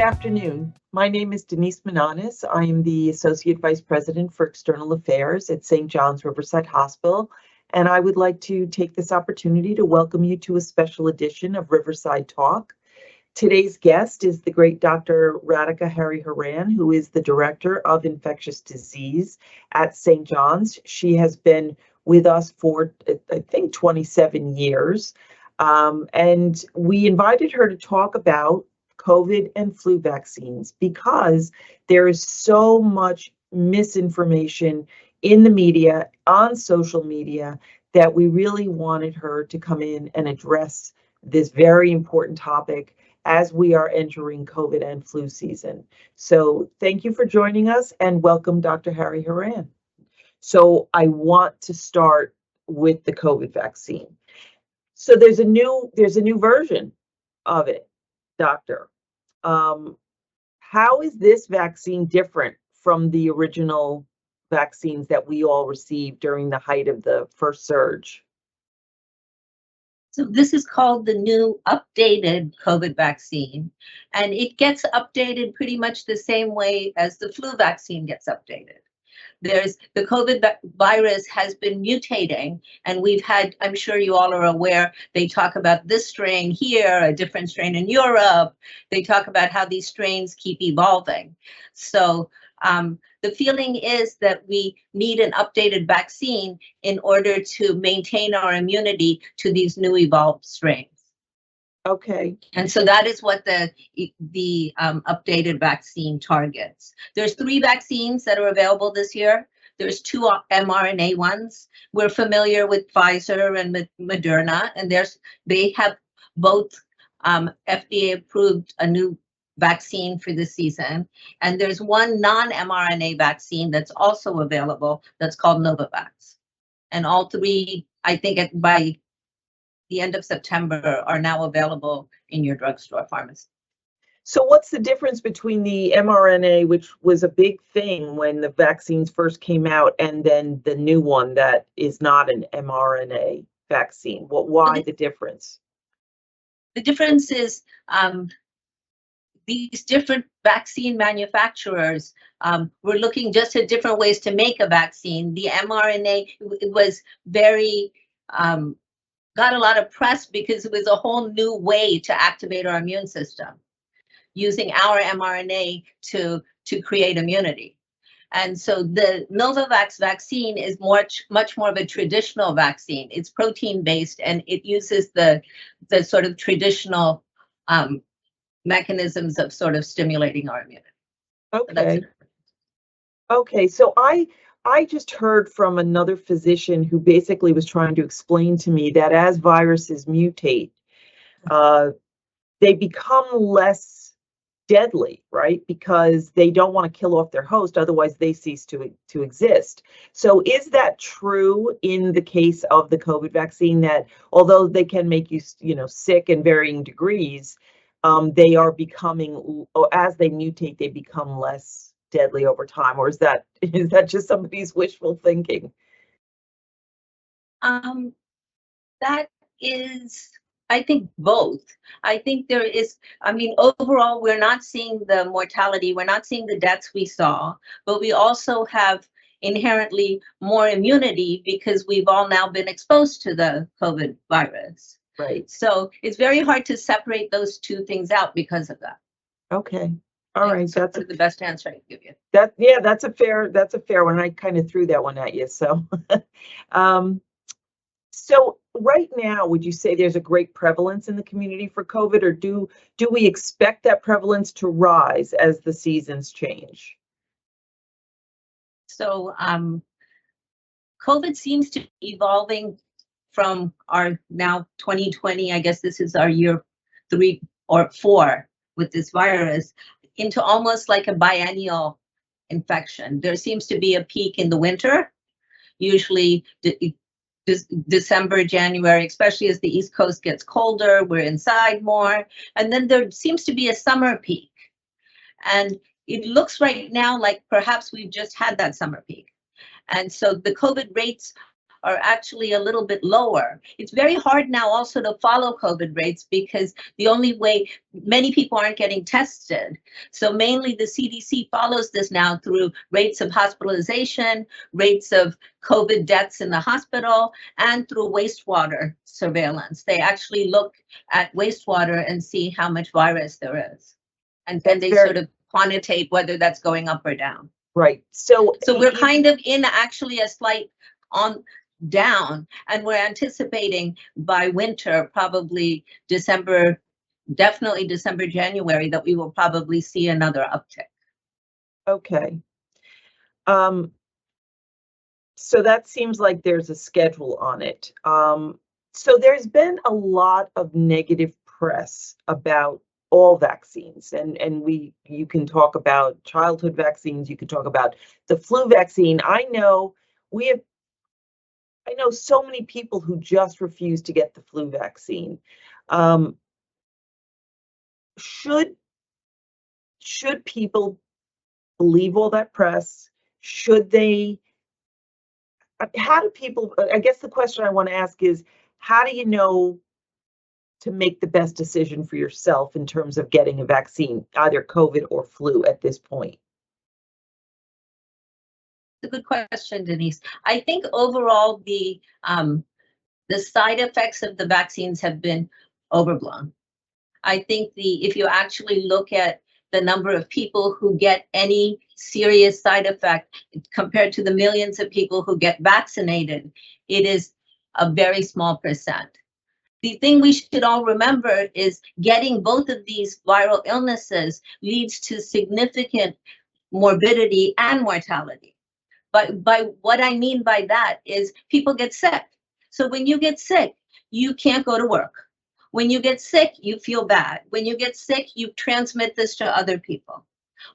afternoon. My name is Denise Mananis. I am the Associate Vice President for External Affairs at St. John's Riverside Hospital, and I would like to take this opportunity to welcome you to a special edition of Riverside Talk. Today's guest is the great Dr. Radhika Hariharan, who is the Director of Infectious Disease at St. John's. She has been with us for, I think, 27 years, and we invited her to talk about COVID and flu vaccines because there is so much misinformation in the media, on social media, that we really wanted her to come in and address this very important topic as we are entering COVID and flu season. So thank you for joining us and welcome, Dr. Hariharan. So I want to start with the COVID vaccine. So there's a new version of it, Doctor. How is this vaccine different from the original vaccines that we all received during the height of the first surge? So this is called the new updated COVID vaccine, and it gets updated pretty much the same way as the flu vaccine gets updated. The COVID virus has been mutating, and we've had, I'm sure you all are aware, they talk about this strain here, a different strain in Europe. They talk about how these strains keep evolving. So the feeling is that we need an updated vaccine in order to maintain our immunity to these new evolved strains. Okay. And so that is what the updated vaccine targets. There's 3 vaccines that are available this year. There's 2 mRNA ones. We're familiar with Pfizer and Moderna, and they have both FDA approved a new vaccine for this season. And there's one non-mRNA vaccine that's also available that's called Novavax. And all 3, I think by the end of September, are now available in your drugstore pharmacy. So what's the difference between the mRNA, which was a big thing when the vaccines first came out, and then the new one that is not an mRNA vaccine? Why the difference? The difference is these different vaccine manufacturers were looking just at different ways to make a vaccine. The mRNA, it was very got a lot of press because it was a whole new way to activate our immune system, using our mRNA to create immunity. And so the Novavax vaccine is much more of a traditional vaccine. It's protein-based, and it uses the sort of traditional mechanisms of sort of stimulating our immunity. Okay. Okay, so I just heard from another physician who basically was trying to explain to me that as viruses mutate, they become less deadly, right? Because they don't want to kill off their host, otherwise they cease to exist. So is that true in the case of the COVID vaccine, that although they can make you, sick in varying degrees, they are becoming, as they mutate, they become less deadly over time? Or is that just somebody's wishful thinking? That is, I think, both. I think there is, overall, we're not seeing the mortality, we're not seeing the deaths we saw, but we also have inherently more immunity because we've all now been exposed to the COVID virus. Right. So it's very hard to separate those 2 things out because of that. Okay. All right. That's the best answer I can give you. That's a fair one. I kind of threw that one at you. So, so right now, would you say there's a great prevalence in the community for COVID, or do we expect that prevalence to rise as the seasons change? So, COVID seems to be evolving from our now 2020, I guess this is our year 3 or 4 with this virus, into almost like a biennial infection. There seems to be a peak in the winter, usually December, January, especially as the East Coast gets colder, we're inside more. And then there seems to be a summer peak. And it looks right now like perhaps we've just had that summer peak. And so the COVID rates are actually a little bit lower. It's very hard now also to follow COVID rates because the only way, many people aren't getting tested. So mainly the CDC follows this now through rates of hospitalization, rates of COVID deaths in the hospital, and through wastewater surveillance. They actually look at wastewater and see how much virus there is. And then they sort of quantitate whether that's going up or down. Right. So we're kind of in actually a slight on down, and we're anticipating by winter, probably December, definitely December, January, that we will probably see another uptick. Okay. So that seems like there's a schedule on it. So there's been a lot of negative press about all vaccines, and you can talk about childhood vaccines, you can talk about the flu vaccine. I know so many people who just refuse to get the flu vaccine. Should people believe all that press? Should they? How do people? I guess the question I want to ask is, how do you know to make the best decision for yourself in terms of getting a vaccine, either COVID or flu at this point? It's a good question, Denise. I think overall the side effects of the vaccines have been overblown. I think if you actually look at the number of people who get any serious side effect compared to the millions of people who get vaccinated, it is a very small percent. The thing we should all remember is getting both of these viral illnesses leads to significant morbidity and mortality. But by what I mean by that is people get sick. So when you get sick, you can't go to work. When you get sick, you feel bad. When you get sick, you transmit this to other people.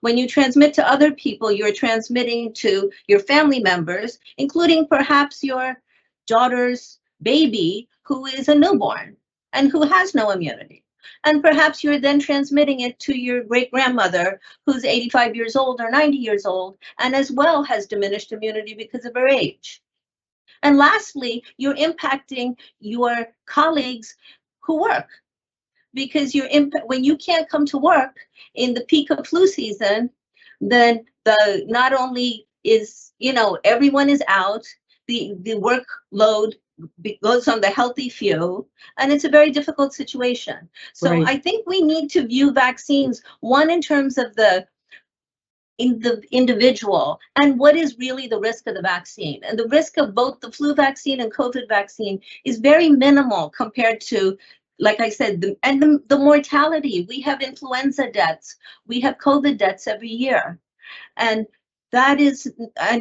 When you transmit to other people, you're transmitting to your family members, including perhaps your daughter's baby who is a newborn and who has no immunity. And perhaps you're then transmitting it to your great-grandmother who's 85 years old or 90 years old and as well has diminished immunity because of her age. And lastly, you're impacting your colleagues who work, because when you can't come to work in the peak of flu season, then not only is, everyone is out, the workload goes on the healthy few, and it's a very difficult situation. So right. I think we need to view vaccines, one, in terms of in the individual and what is really the risk of the vaccine. And the risk of both the flu vaccine and COVID vaccine is very minimal compared to, like I said, the mortality. We have influenza deaths, we have COVID deaths every year. And that is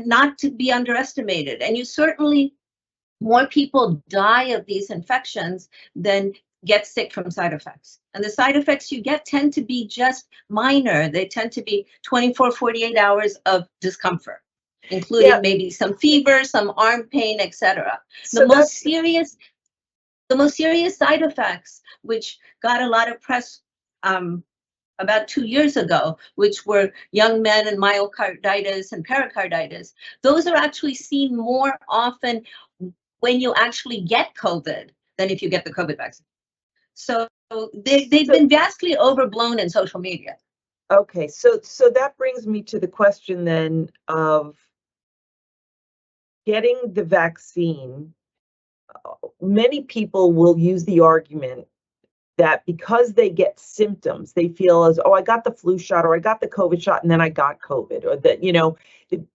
not to be underestimated. And you certainly, more people die of these infections than get sick from side effects. And the side effects you get tend to be just minor. They tend to be 24, 48 hours of discomfort, including maybe some fever, some arm pain, etc. So the most serious side effects, which got a lot of press about 2 years ago, which were young men and myocarditis and pericarditis, those are actually seen more often when you actually get COVID than if you get the COVID vaccine. So they've been vastly overblown in social media. Okay, so that brings me to the question then of getting the vaccine. Many people will use the argument that because they get symptoms, they feel as, oh, I got the flu shot or I got the COVID shot and then I got COVID, or that,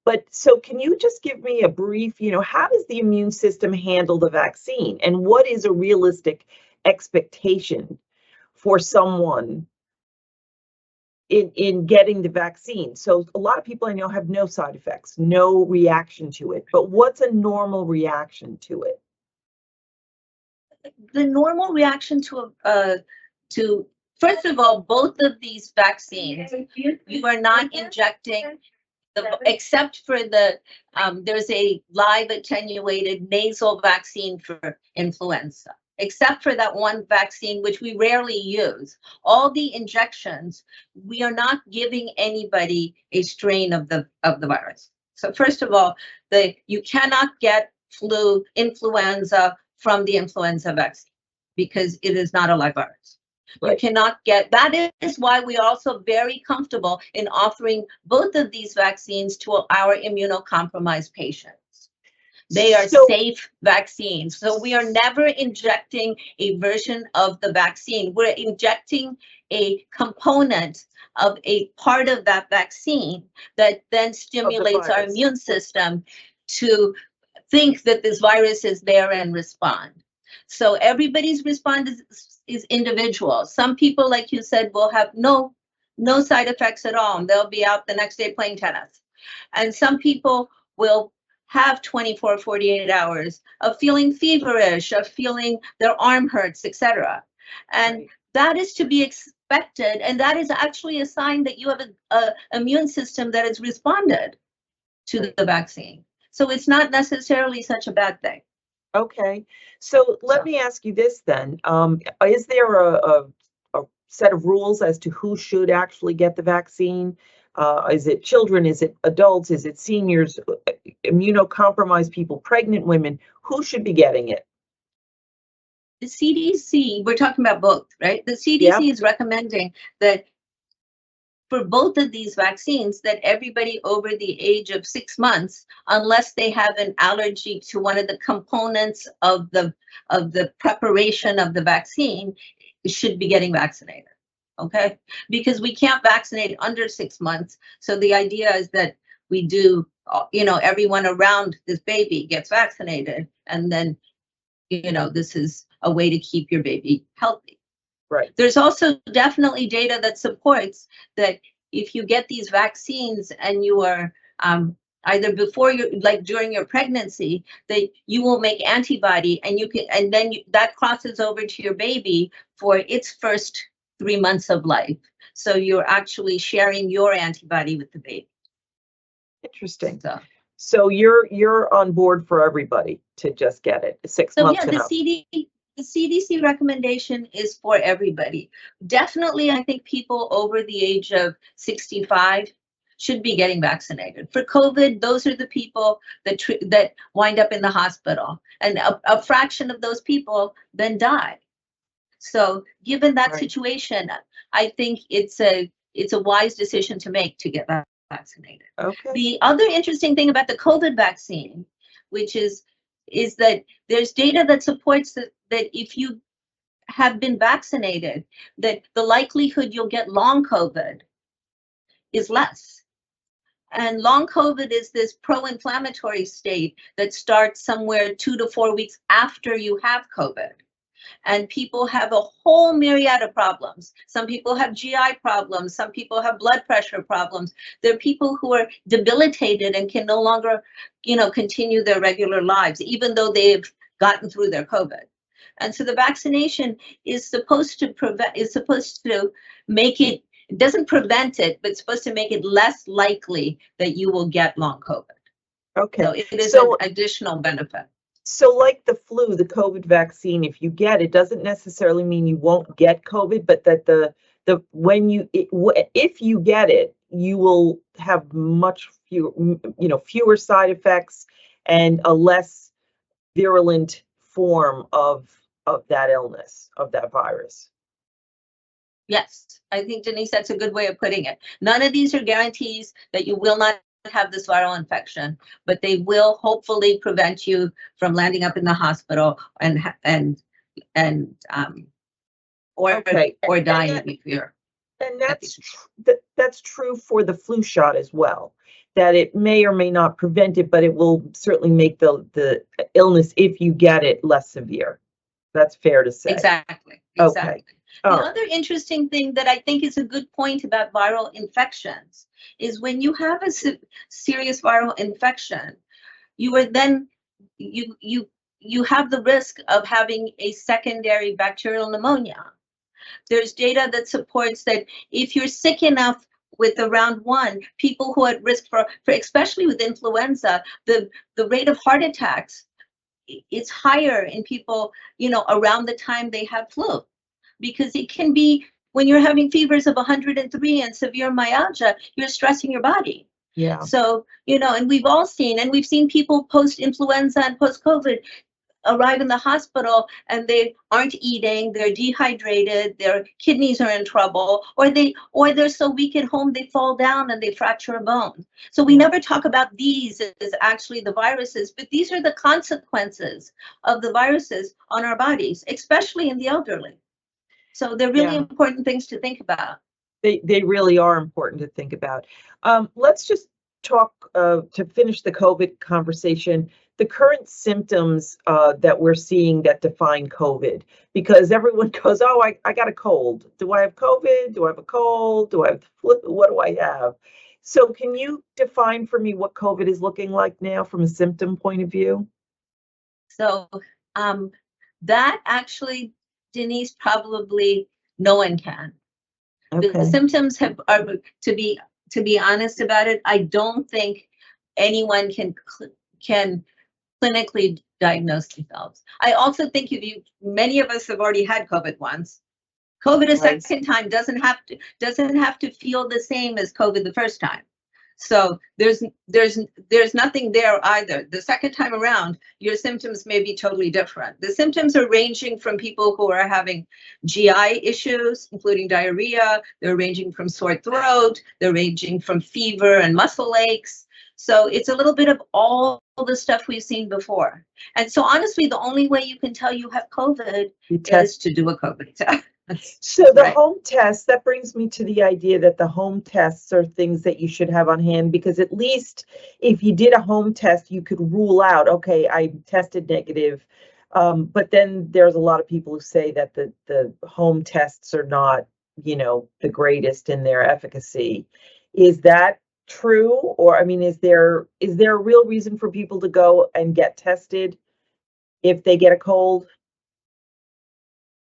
but so can you just give me a brief, how does the immune system handle the vaccine, and what is a realistic expectation for someone in getting the vaccine? So a lot of people I know have no side effects, no reaction to it, but what's a normal reaction to it? The normal reaction to first of all, both of these vaccines, you are not injecting except for there's a live attenuated nasal vaccine for influenza. Except for that one vaccine, which we rarely use, all the injections, we are not giving anybody a strain of the virus. So first of all, you cannot get flu, influenza from the influenza vaccine because it is not a live virus. Right. You cannot get, that is why we are also very comfortable in offering both of these vaccines to our immunocompromised patients. They are safe vaccines. So we are never injecting a version of the vaccine. We're injecting a component of a part of that vaccine that then stimulates our immune system to think that this virus is there and respond. So everybody's response is individual. Some people, like you said, will have no side effects at all, and they'll be out the next day playing tennis. And some people will have 24, 48 hours of feeling feverish, of feeling their arm hurts, etc. And that is to be expected, and that is actually a sign that you have an immune system that has responded to the vaccine. So it's not necessarily such a bad thing. Okay, so let me ask you this then. Is there a set of rules as to who should actually get the vaccine? Is it children? Is it adults? Is it seniors, immunocompromised people, pregnant women? Who should be getting it? The CDC, we're talking about both, right? The CDC is recommending that for both of these vaccines, that everybody over the age of 6 months, unless they have an allergy to one of the components of the preparation of the vaccine, should be getting vaccinated. Okay, because we can't vaccinate under 6 months. So the idea is that we do, everyone around this baby gets vaccinated, and then, this is a way to keep your baby healthy. Right. There's also definitely data that supports that if you get these vaccines and you are either before during your pregnancy, that you will make antibody, and that crosses over to your baby for its first 3 months of life. So you're actually sharing your antibody with the baby. Interesting. So you're on board for everybody to just get it 6 months and up. The CDC recommendation is for everybody. Definitely, I think people over the age of 65 should be getting vaccinated. For COVID, those are the people that wind up in the hospital, and a fraction of those people then die. So given that situation, I think it's a wise decision to make to get vaccinated. Okay. The other interesting thing about the COVID vaccine, which is that there's data that supports that if you have been vaccinated, that the likelihood you'll get long COVID is less. And long COVID is this pro-inflammatory state that starts somewhere 2 to 4 weeks after you have COVID. And people have a whole myriad of problems. Some people have GI problems. Some people have blood pressure problems. There are people who are debilitated and can no longer, continue their regular lives, even though they've gotten through their COVID. And so the vaccination is supposed to make it doesn't prevent it, but it's supposed to make it less likely that you will get long COVID. Okay. So it is an additional benefit. So like the flu, the COVID vaccine, if you get it, doesn't necessarily mean you won't get COVID, but that if you get it, you will have much fewer side effects and a less virulent form of that illness, of that virus. Yes, I think, Denise, that's a good way of putting it. None of these are guarantees that you will not have this viral infection, but they will hopefully prevent you from landing up in the hospital or dying if you're. And that's true for the flu shot as well, that it may or may not prevent it, but it will certainly make the illness, if you get it, less severe. That's fair to say. Exactly. Okay. The other interesting thing that I think is a good point about viral infections is when you have a serious viral infection, you are then you have the risk of having a secondary bacterial pneumonia. There's data that supports that if you're sick enough with the round one, people who are at risk for especially with influenza, the rate of heart attacks is higher in people, around the time they have flu. Because it can be when you're having fevers of 103 and severe myalgia, you're stressing your body. Yeah. So, and we've seen people post-influenza and post-COVID arrive in the hospital and they aren't eating, they're dehydrated, their kidneys are in trouble, or they're so weak at home they fall down and they fracture a bone. So we never talk about these as actually the viruses, but these are the consequences of the viruses on our bodies, especially in the elderly. So they're really important things to think about. They really are important to think about. Let's just talk to finish the COVID conversation, the current symptoms that we're seeing that define COVID, because everyone goes, oh, I got a cold. Do I have COVID? Do I have a cold? Do I have the flu? What do I have? So can you define for me what COVID is looking like now from a symptom point of view? So that actually, Denise, probably no one can. The Okay. symptoms are, to be honest about it, I don't think anyone can clinically diagnose themselves. I also think many of us have already had COVID once. COVID a Right. second time doesn't have to feel the same as COVID the first time. So there's nothing there either. The second time around, your symptoms may be totally different. The symptoms are ranging from people who are having GI issues, including diarrhea. They're ranging from sore throat. They're ranging from fever and muscle aches. So it's a little bit of all the stuff we've seen before. And so honestly, the only way you can tell you have COVID is to do a COVID test. So the home tests, that brings me to the idea that the home tests are things that you should have on hand, because at least if you did a home test, you could rule out, okay, I tested negative. But then there's a lot of people who say that the home tests are not, the greatest in their efficacy. Is that true? Or, I mean, is there a real reason for people to go and get tested if they get a cold?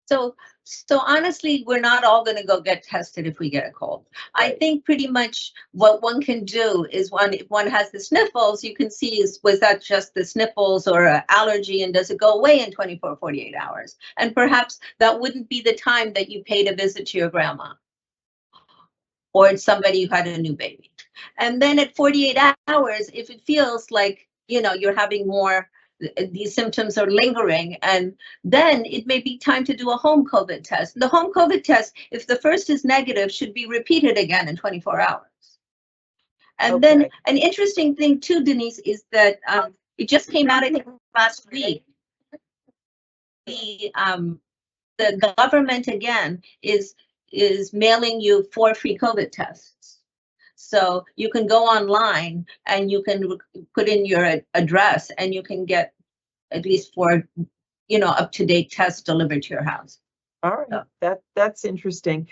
So honestly, we're not all going to go get tested if we get a cold. Right. I think pretty much what one can do is if one has the sniffles, you can see, was that just the sniffles or an allergy, and does it go away in 24, 48 hours? And perhaps that wouldn't be the time that you paid a visit to your grandma or somebody who had a new baby. And then at 48 hours, if it feels like, you're having more, these symptoms are lingering, and then it may be time to do a home COVID test. The home COVID test, if the first is negative, should be repeated again in 24 hours. And then an interesting thing too, Denise, is that it just came out, I think, last week. The government again is mailing you 4 free COVID tests. So you can go online and you can put in your address and you can get at least 4, up-to-date tests delivered to your house. All right, that's interesting.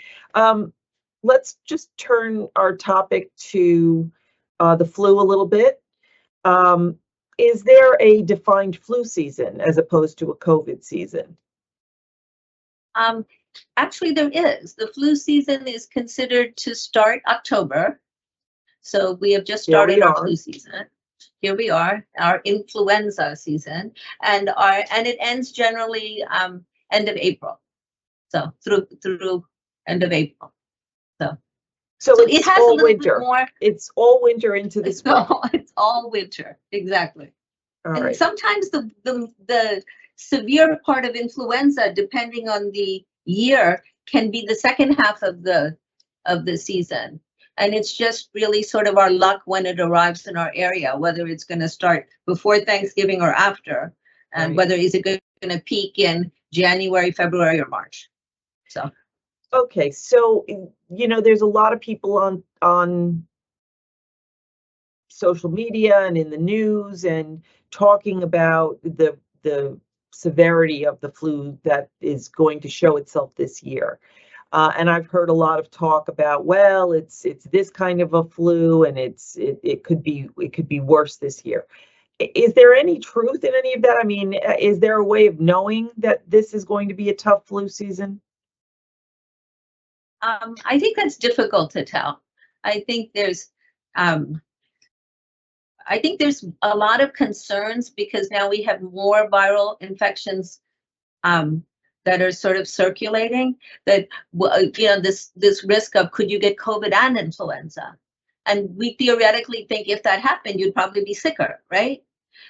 Let's just turn our topic to the flu a little bit. Is there a defined flu season as opposed to a COVID season? Actually, there is. The flu season is considered to start October. So we have just started our flu season. Here we are, our influenza season, and it ends generally end of April. So through end of April. So it has a little bit more. It's all winter into the spring. It's all winter, exactly. All and right. Sometimes the severe part of influenza, depending on the year, can be the second half of the season. And it's just really sort of our luck when it arrives in our area, whether it's going to start before Thanksgiving or after, and whether is it going to peak in January, February, or March. So. Okay, so there's a lot of people on social media and in the news and talking about the severity of the flu that is going to show itself this year. And I've heard a lot of talk about, well, it's this kind of a flu, and it could be worse this year. Is there any truth in any of that? I mean, is there a way of knowing that this is going to be a tough flu season? I think that's difficult to tell. I think there's a lot of concerns because now we have more viral infections that are sort of circulating, that this risk of, could you get COVID and influenza? And we theoretically think if that happened, you'd probably be sicker, right?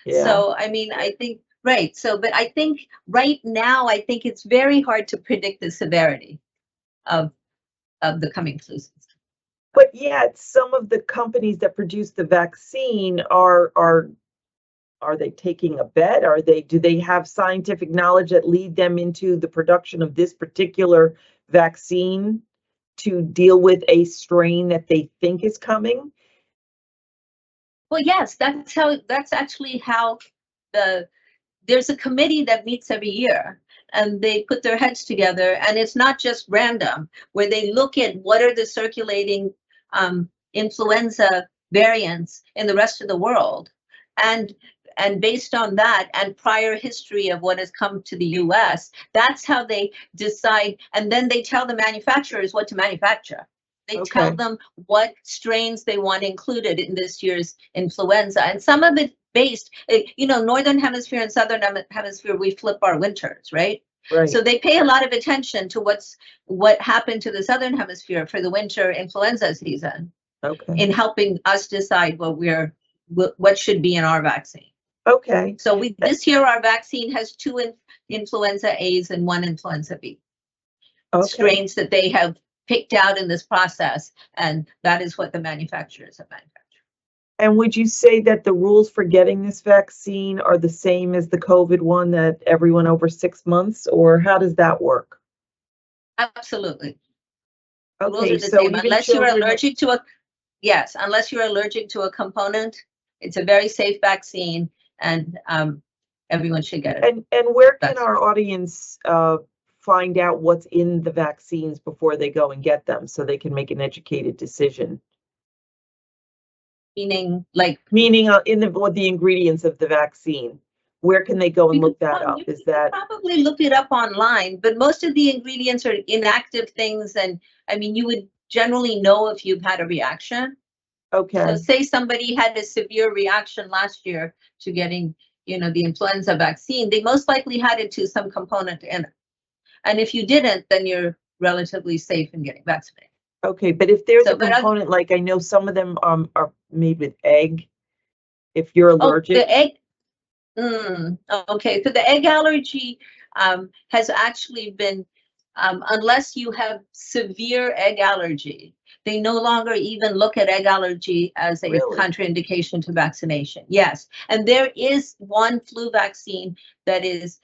Yeah. So, I mean, I think, right. So, but I think right now, I think it's very hard to predict the severity of the coming flu season. But yet, some of the companies that produce the vaccine are they taking a bet? Do they have scientific knowledge that lead them into the production of this particular vaccine to deal with a strain that they think is coming? Well, yes, that's actually how there's a committee that meets every year, and they put their heads together, and it's not just random, where they look at what are the circulating influenza variants in the rest of the world, and based on that and prior history of what has come to the US, that's how they decide, and then they tell the manufacturers what to manufacture. They tell them what strains they want included in this year's influenza, and some of it based, Northern Hemisphere and Southern Hemisphere, we flip our winters, right? Right. So they pay a lot of attention to what happened to the Southern Hemisphere for the winter influenza season, in helping us decide what should be in our vaccine. Okay. So this year our vaccine has 2 influenza A's and 1 influenza B strains that they have picked out in this process, and that is what the manufacturers have manufactured. And would you say that the rules for getting this vaccine are the same as the COVID one, that everyone over 6 months, or how does that work? Absolutely. Okay, rules are the so same. even Unless you're children. allergic to unless you're allergic to a component, it's a very safe vaccine, and everyone should get it. And where can our audience find out what's in the vaccines before they go and get them, so they can make an educated decision? Meaning in what the ingredients of the vaccine. Where can they go and look that up? You can probably look it up online, but most of the ingredients are inactive things, and I mean, you would generally know if you've had a reaction. Okay. So say somebody had a severe reaction last year to getting, the influenza vaccine, they most likely had it to some component in it. And if you didn't, then you're relatively safe in getting vaccinated. Okay, but if there's a component, like I know some of them are made with egg, if you're allergic. Oh, the egg. Okay, so the egg allergy has actually been, unless you have severe egg allergy, they no longer even look at egg allergy as a contraindication to vaccination. Yes, and there is one flu vaccine that is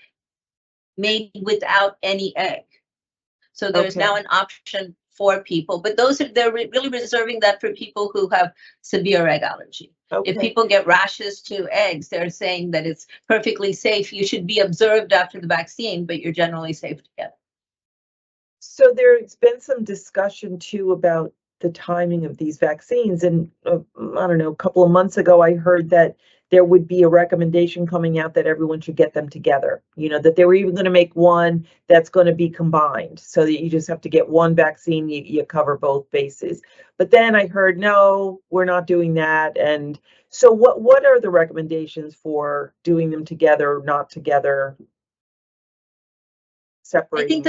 made without any egg. So there's now an option for people, but they're really reserving that for people who have severe egg allergy. If people get rashes to eggs, they're saying that it's perfectly safe. You should be observed after the vaccine, but you're generally safe to get it. So there's been some discussion too about the timing of these vaccines. And I don't know, a couple of months ago, I heard that there would be a recommendation coming out that everyone should get them together, that they were even going to make one that's going to be combined, so that you just have to get one vaccine, you cover both bases. But then I heard, no, we're not doing that. And so what are the recommendations for doing them together, not together, separating?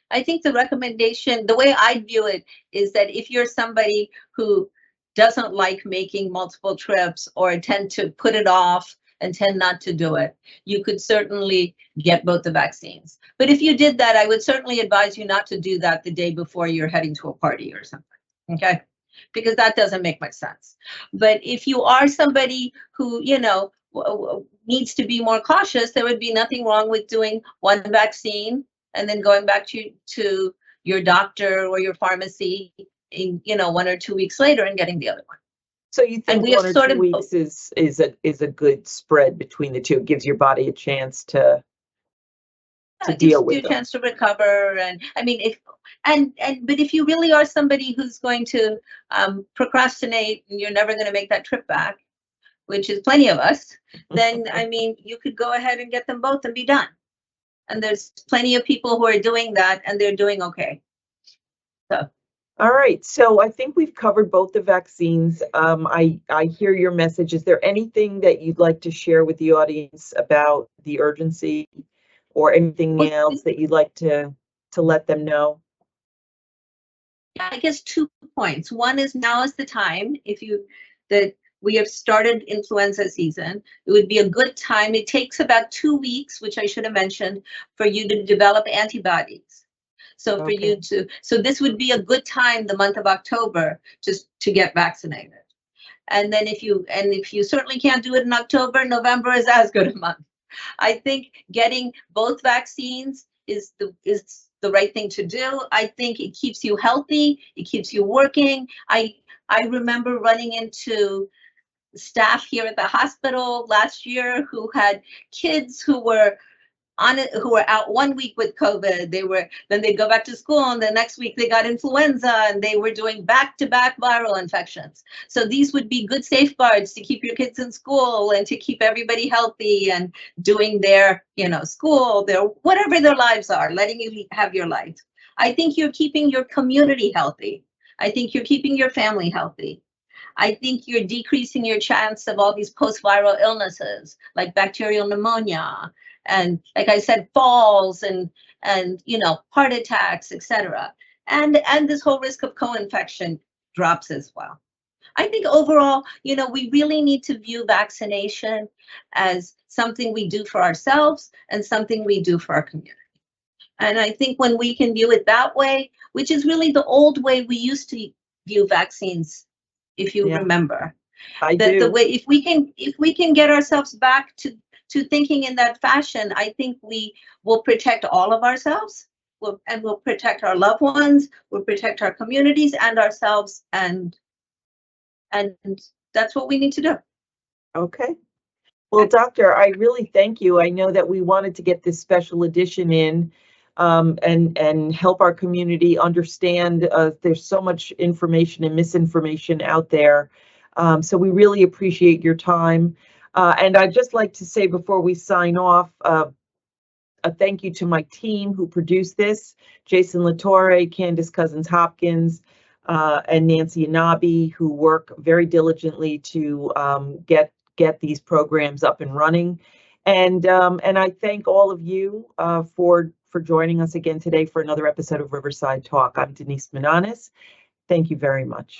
I think the recommendation, the way I view it, is that if you're somebody who doesn't like making multiple trips or tend to put it off and tend not to do it, you could certainly get both the vaccines. But if you did that, I would certainly advise you not to do that the day before you're heading to a party or something, okay? Because that doesn't make much sense. But if you are somebody who, needs to be more cautious, there would be nothing wrong with doing one vaccine and then going back to your doctor or your pharmacy in 1 or 2 weeks later and getting the other one. So you think 1 or 2 weeks is a good spread between the two? It gives your body a chance to deal with it. A chance to recover, and I mean, but if you really are somebody who's going to procrastinate and you're never going to make that trip back, which is plenty of us, then I mean, you could go ahead and get them both and be done. And there's plenty of people who are doing that, and they're doing okay. So. All right, so I think we've covered both the vaccines. I hear your message. Is there anything that you'd like to share with the audience about the urgency, or anything else that you'd like to let them know? I guess 2 points. One is now is the time, that we have started influenza season. It would be a good time. It takes about 2 weeks, which I should have mentioned, for you to develop antibodies. So for you to, so this would be a good time, the month of October, just to get vaccinated. And then if you certainly can't do it in October, November is as good a month. I think getting both vaccines is the right thing to do. I think it keeps you healthy. It keeps you working. I remember running into staff here at the hospital last year who had kids who were who were out 1 week with COVID. Then they'd go back to school, and the next week they got influenza, and they were doing back-to-back viral infections. So these would be good safeguards to keep your kids in school and to keep everybody healthy and doing their, school, their whatever their lives are, letting you have your life. I think you're keeping your community healthy. I think you're keeping your family healthy. I think you're decreasing your chance of all these post-viral illnesses like bacterial pneumonia and, like I said, falls and heart attacks, etc. And this whole risk of co-infection drops as well. I think overall, we really need to view vaccination as something we do for ourselves and something we do for our community. And I think when we can view it that way, which is really the old way we used to view vaccines, if you remember, the way if we can get ourselves back to thinking in that fashion, I think we will protect all of ourselves, and we'll protect our loved ones, we'll protect our communities and ourselves, and that's what we need to do. Okay. Well, Doctor, I really thank you. I know that we wanted to get this special edition in and help our community understand there's so much information and misinformation out there. So we really appreciate your time. And I'd just like to say before we sign off, a thank you to my team who produced this, Jason Latore, Candace Cousins-Hopkins, and Nancy Anabi, who work very diligently to get these programs up and running. And I thank all of you for joining us again today for another episode of Riverside Talk. I'm Denise Mananis. Thank you very much.